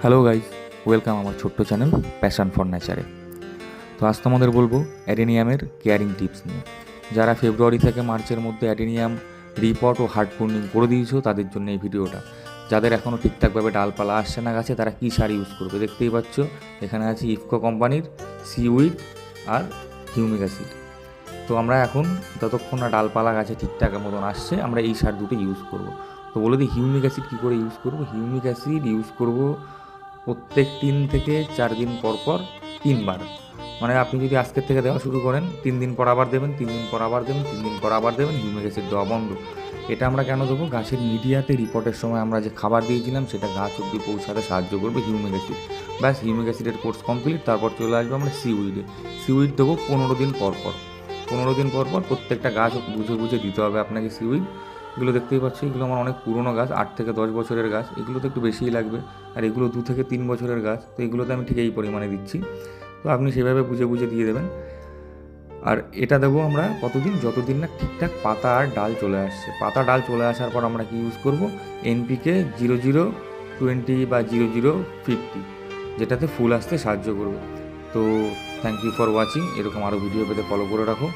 Hello guys, welcome আমার ছোট্ট channel passion for নেচারে। তো আজ তোমাদের বলবো অ্যাডেনিয়ামের কেয়ারিং টিপস নিয়ে। যারা ফেব্রুয়ারি থেকে মার্চের মধ্যে অ্যাডেনিয়াম রিপট ও হার্ড প্রুনিং করে দিয়েছো তাদের জন্য এই ভিডিওটা। যাদের এখনও ঠিকঠাকভাবে ডালপালা আসছে না গাছে, তারা কী সার ইউজ করবে দেখতেই পাচ্ছ। এখানে আছে ইফকো কোম্পানির সিউইড আর হিউমিক অ্যাসিড। তো আমরা এখন যতক্ষণ না ডালপালা গাছে ঠিকঠাক মতন আসছে, আমরা এই সার দুটো ইউজ করব। তো বলে দিই হিউমিক অ্যাসিড কী করে ইউজ করব। হিউমিক অ্যাসিড ইউজ করব প্রত্যেক 3 থেকে 4 দিন পর পর 3 বার। মানে আপনি যদি আজকের থেকে দেওয়া শুরু করেন, 3 দিন পর আবার দেবেন, 3 দিন পর আবার দেবেন, 3 দিন পর আবার দেবেন, হিউমিক অ্যাসিড দেওয়া বন্ধ। এটা আমরা কেন দেবো? গাছের মিডিয়াতে রিপোর্টের সময় আমরা যে খাবার দিয়েছিলাম সেটা গাছ অব্দি পৌঁছাতে সাহায্য করবে হিউমিক অ্যাসিড। ব্যাস, হিউমিক অ্যাসিডের কোর্স কমপ্লিট। তারপর চলে আসবে আমরা সিউইডে। সিউইড দেবো 15 দিন পর পর। 15 দিন পর পর প্রত্যেকটা গাছ বুঝে বুঝে দিতে হবে আপনাকে সিউইড। এগুলো দেখতেই পাচ্ছি, এগুলো আমার অনেক পুরনো গাছ, 8 থেকে 10 বছরের গাছ। এগুলো তো একটু বেশিই লাগবে, আর এগুলো 2 থেকে 3 বছরের গাছ। তো এগুলোতে আমি ঠিক এই পরিমাণে দিচ্ছি। তো আপনি সেভাবে বুঝে বুঝে দিয়ে দেবেন। আর এটা দেবো আমরা কতদিন? যতদিন না ঠিকঠাক পাতা আর ডাল চলে আসছে। পাতা ডাল চলে আসার পর আমরা কি ইউজ করব? এনপিকে 00-20 বা 00-50, যেটাতে ফুল আসতে সাহায্য করবে। তো থ্যাংক ইউ ফর ওয়াচিং। এরকম আরও ভিডিও পেতে ফলো করে রাখো।